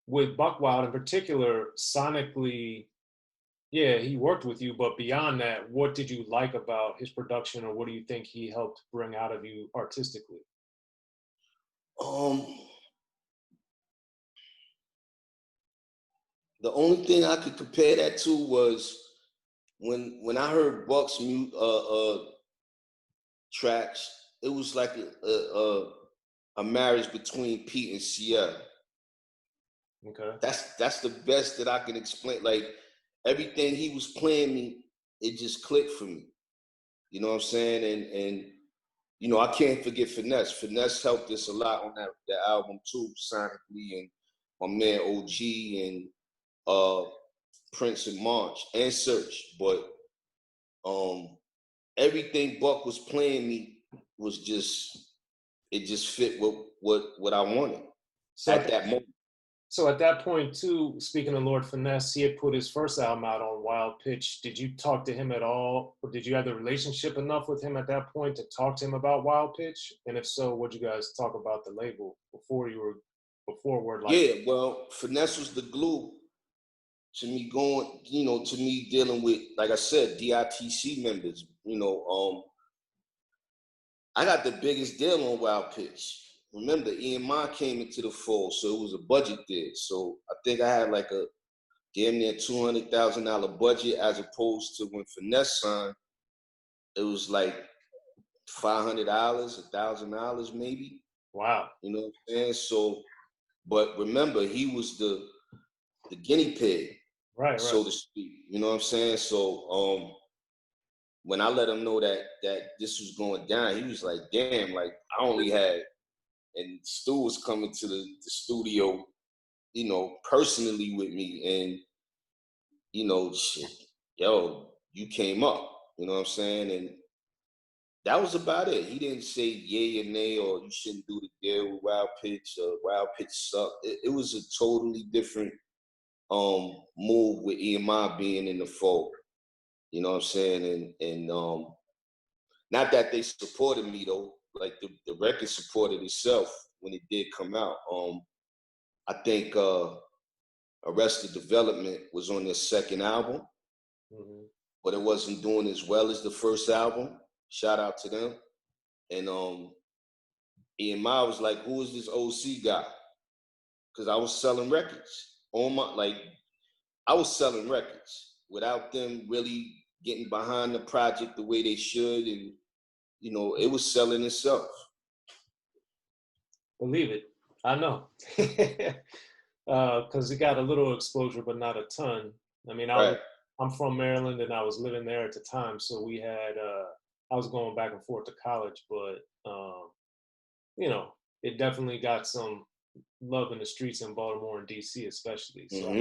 with Buck Wild in particular, sonically, yeah, he worked with you, but beyond that, what did you like about his production, or what do you think he helped bring out of you artistically? Um, the only thing I could compare that to was when I heard Buck's tracks. It was like a marriage between Pete and Sierra. Okay. That's the best that I can explain. Like everything he was playing me, it just clicked for me. You know what I'm saying? And you know, I can't forget Finesse. Finesse helped us a lot on that album too, sonically, and my man OG and Prince and March and Search. But everything Buck was playing me was just, it just fit what I wanted So at that moment. so at that point too, speaking of Lord Finesse, he had put his first album out on Wild Pitch. Did you talk to him at all, or did you have the relationship enough with him at that point to talk to him about Wild Pitch? And if so, what would you guys talk about the label before Word Life? Yeah, well, Finesse was the glue to me going, you know, to me dealing with, like I said, D.I.T.C members. You know, I got the biggest deal on Wild Pitch. Remember, N.W.A came into the fold, so it was a budget there. So I think I had like a damn near $200,000 budget, as opposed to when Finesse signed, it was like $500, $1,000 maybe. Wow. You know what I'm saying? So, but remember, he was the guinea pig, Right, right. so to speak. You know what I'm saying? So when I let him know that this was going down, he was like, damn, like I only had, and Stu was coming to the studio, you know, personally with me, and you know, shit, yo, you came up, you know what I'm saying? And that was about it. He didn't say yay or nay, or you shouldn't do the deal with Wild Pitch, or Wild Pitch sucked. It was a totally different move with EMI being in the fold. You know what I'm saying? And not that they supported me though, like the record supported itself when it did come out. I think Arrested Development was on their second album, but it wasn't doing as well as the first album. Shout out to them. And EMI was like, who is this O.C. guy? Because I was selling records on my, like, I was selling records without them really getting behind the project the way they should. And, you know, it was selling itself. Believe it. I know. Because it got a little exposure, but not a ton. I mean, Right. I'm from Maryland, and I was living there at the time, so we had I was going back and forth to college, but you know, it definitely got some love in the streets in Baltimore and D.C. especially. So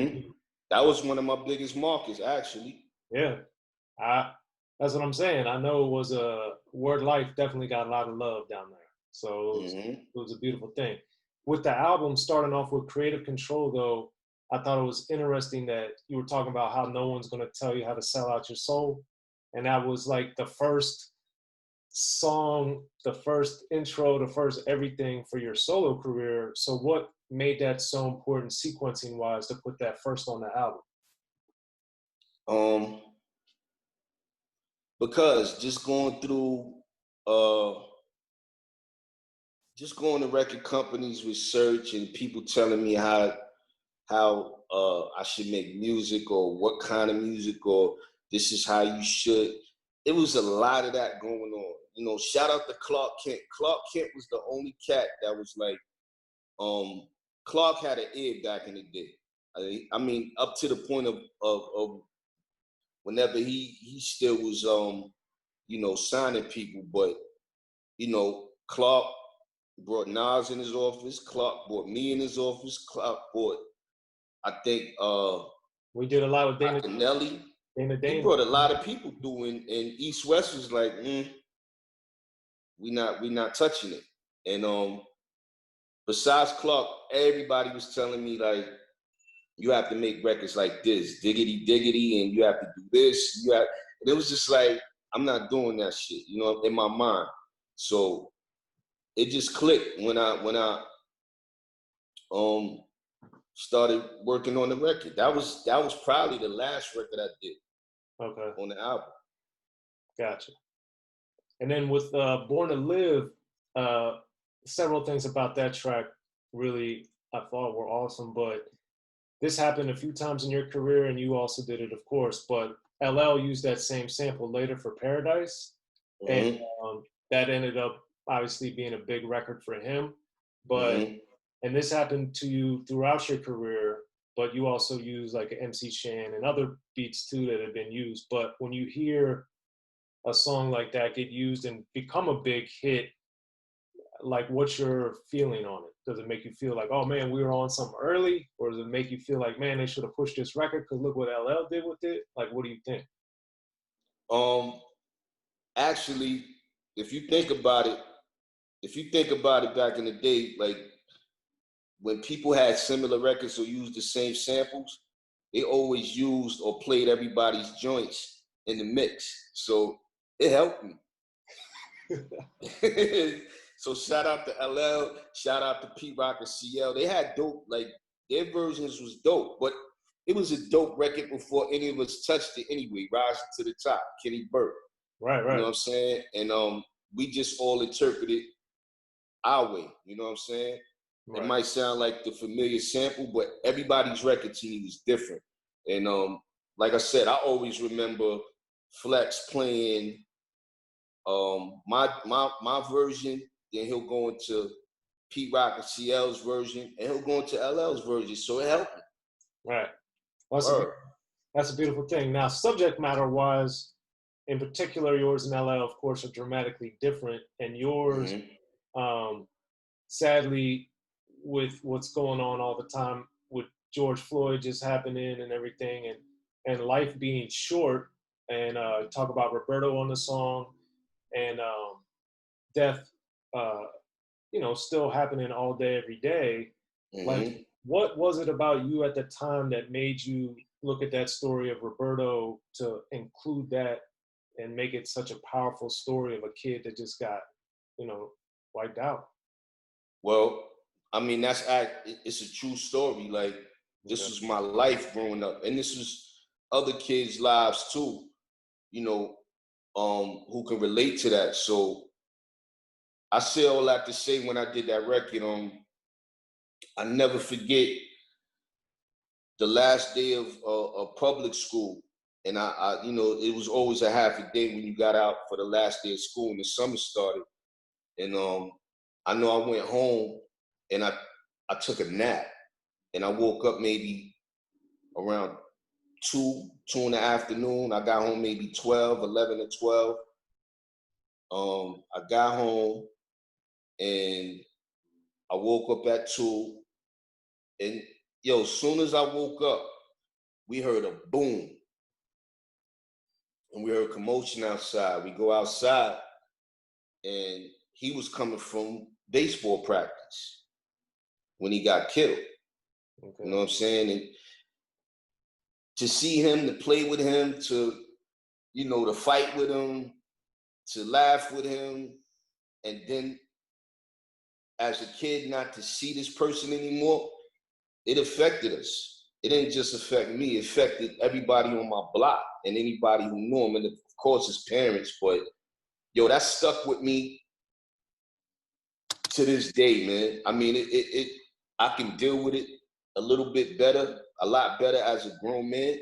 that was one of my biggest markets, actually. Yeah, that's what I'm saying. I know it was a Word Life definitely got a lot of love down there. So it was a beautiful thing. With the album starting off with Creative Control, though, I thought it was interesting that you were talking about how no one's going to tell you how to sell out your soul. And that was like the first song, the first intro, the first everything for your solo career. So what made that so important sequencing wise to put that first on the album? Because just going through just going to record companies with search and people telling me how I should make music, or what kind of music, or this is how you should. It was a lot of that going on. You know, shout out to Clark Kent. Clark Kent was the only cat that was like, Clark had an ear back in the day. I mean, up to the point of whenever he still was, you know, signing people, but you know, Clark brought Nas in his office. Clark brought me in his office. Clark brought, I think, we did a lot with Dana Nelly. Dana. He brought a lot of people through, and East West was like, we not touching it. And besides Clark, everybody was telling me like, you have to make records like this, diggity diggity, and you have to do this. And it was just like, I'm not doing that shit, you know, in my mind. So it just clicked when I started working on the record. That was probably the last record I did. Okay. On the album. Gotcha. And then with Born to Live, several things about that track really I thought were awesome, but this happened a few times in your career and you also did it, of course, but LL used that same sample later for Paradise. And that ended up obviously being a big record for him. But, and this happened to you throughout your career, but you also use like MC Shan and other beats too that have been used. But when you hear a song like that get used and become a big hit, like what's your feeling on it? Does it make you feel like, oh man, we were on something early? Or does it make you feel like, man, they should have pushed this record because look what LL did with it? Like, what do you think? Actually, if you think about it back in the day, like when people had similar records or used the same samples, they always used or played everybody's joints in the mix. So it helped me. So shout out to LL, shout out to P-Rock and CL. They had dope, like their versions was dope, but it was a dope record before any of us touched it anyway, Rising to the Top, Kenny Burke. Right. You know what I'm saying? And we just all interpreted our way, you know what I'm saying? Right. It might sound like the familiar sample, but everybody's record to me was different. And like I said, I always remember Flex playing my version, then he'll go into Pete Rock and CL's version, and he'll go into LL's version. So it helped me. Right. Well, that's a beautiful thing. Now, subject matter wise, in particular, yours and LL, of course, are dramatically different. And yours, sadly, with what's going on all the time with George Floyd just happening and everything, and life being short, and talk about Roberto on the song, and death, still happening all day, every day. Like, what was it about you at the time that made you look at that story of Roberto to include that and make it such a powerful story of a kid that just got, wiped out? Well, I mean, it's a true story. Like, this was my life growing up, and this was other kids' lives too, who can relate to that. So I say all that to say, when I did that record, I never forget the last day of public school. And I it was always a half a day when you got out for the last day of school and the summer started. And I know I went home and I took a nap, and I woke up maybe around 2 in the afternoon. I got home maybe 11 or 12. I got home and I woke up at 2, and as soon as I woke up, we heard a boom, and we heard commotion outside. We go outside, and he was coming from baseball practice when he got killed. Okay. You know what I'm saying? And to see him, to play with him, to fight with him, to laugh with him, and then as a kid not to see this person anymore, it affected us. It didn't just affect me, it affected everybody on my block and anybody who knew him, and of course his parents. But that stuck with me to this day, man. I mean, I can deal with it a little bit better, a lot better as a grown man.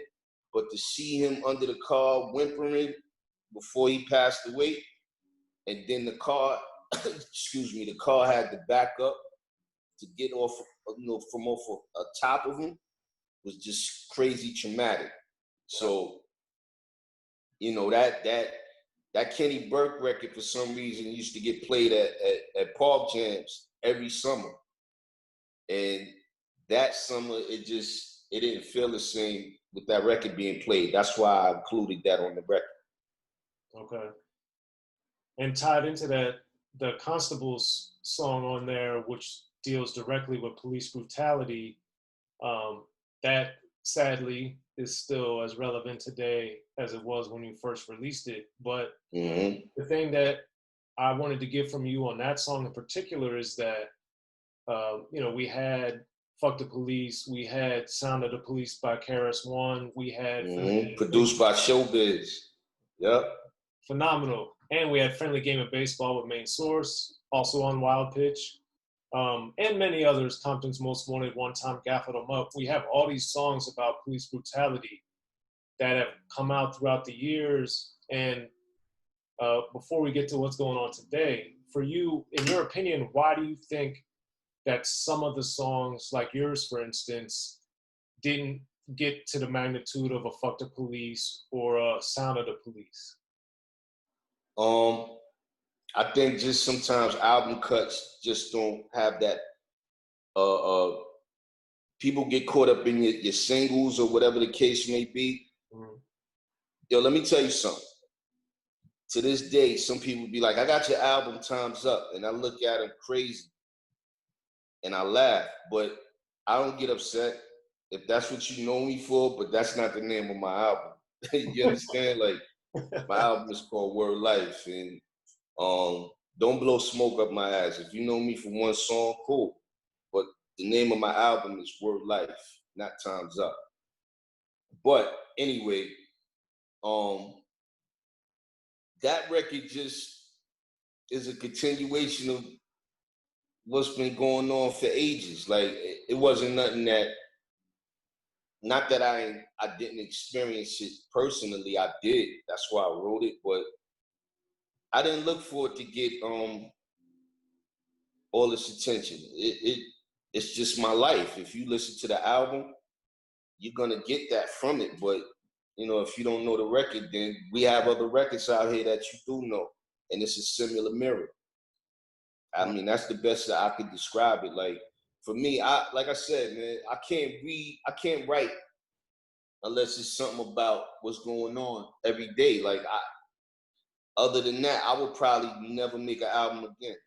But to see him under the car whimpering before he passed away, and then the car, the car had to back up to get off, from off of top of him, was just crazy traumatic. So, that Kenny Burke record, for some reason, used to get played at park jams every summer. And that summer, it didn't feel the same with that record being played. That's why I included that on the record. Okay. And tied into that, the Constable's song on there, which deals directly with police brutality, that sadly is still as relevant today as it was when you first released it. But the thing that I wanted to get from you on that song in particular is that, we had Fuck the Police. We had Sound of the Police by KRS-One. We had produced by Showbiz. Yep. Phenomenal. And we had Friendly Game of Baseball with Main Source, also on Wild Pitch. And many others, Compton's Most Wanted, One Time, Gaffled 'Em Up. We have all these songs about police brutality that have come out throughout the years. And before we get to what's going on today, for you, in your opinion, why do you think that some of the songs, like yours, for instance, didn't get to the magnitude of a Fuck the Police or a Sound of the Police? I think just sometimes album cuts just don't have that. People get caught up in your singles or whatever the case may be. Mm-hmm. Yo, let me tell you something. To this day, some people be like, I got your album, Time's Up. And I look at them crazy and I laugh, but I don't get upset if that's what you know me for, but that's not the name of my album. You understand? Like, my album is called Word Life, and don't blow smoke up my ass. If you know me for one song, cool. But the name of my album is Word Life, not Time's Up. But anyway, that record just is a continuation of what's been going on for ages. Like, it wasn't nothing that, not that I didn't experience it personally, I did. That's why I wrote it, but I didn't look for it to get all this attention. It's just my life. If you listen to the album, you're gonna get that from it. But you know, if you don't know the record, then we have other records out here that you do know, and it's a similar mirror. I mean, that's the best that I could describe it. Like, for me, like I said, man, I can't write unless it's something about what's going on every day. Like, other than that, I would probably never make an album again.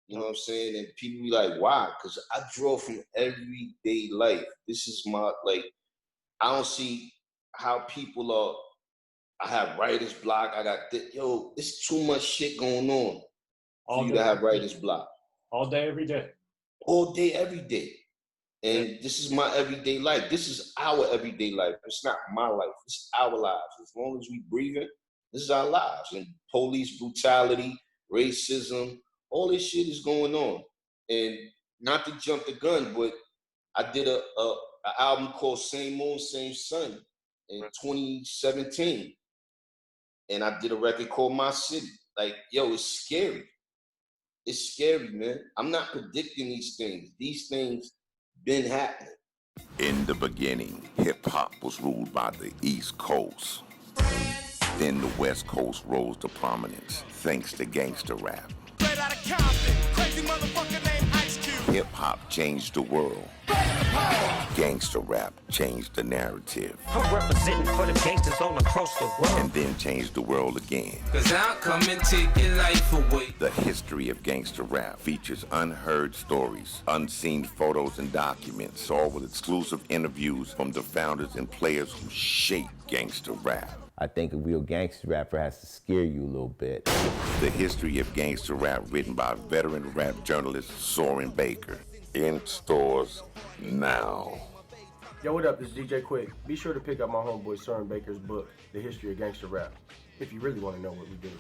You know what I'm saying? And people be like, why? Because I draw from everyday life. This is my, like, I don't see how people are, I have writer's block, I got this. Yo, it's too much shit going on for you to have writer's block. All day, every day. All day, every day. And this is my everyday life. This is our everyday life. It's not my life. It's our lives. As long as we breathing, this is our lives. And police brutality, racism, all this shit is going on. And not to jump the gun, but I did an album called Same Moon, Same Sun in 2017. And I did a record called My City. Like, yo, it's scary. It's scary, man. I'm not predicting these things. These things been happening. In the beginning, hip-hop was ruled by the East Coast. Then the West Coast rose to prominence thanks to gangster rap. Straight out of Compton, crazy motherfucker named Ice Cube. Hip-hop changed the world. Gangster rap changed the narrative. I'm representing for the gangsters all across the world. And then changed the world again. Cause I'll come and take your life away. The history of gangster rap features unheard stories, unseen photos and documents, all with exclusive interviews from the founders and players who shaped gangster rap. I think a real gangster rapper has to scare you a little bit. The history of gangster rap written by veteran rap journalist Soren Baker. In stores now. Yo, what up? This is DJ Quick. Be sure to pick up my homeboy Soren Baker's book, The History of Gangster Rap, if you really want to know what we do.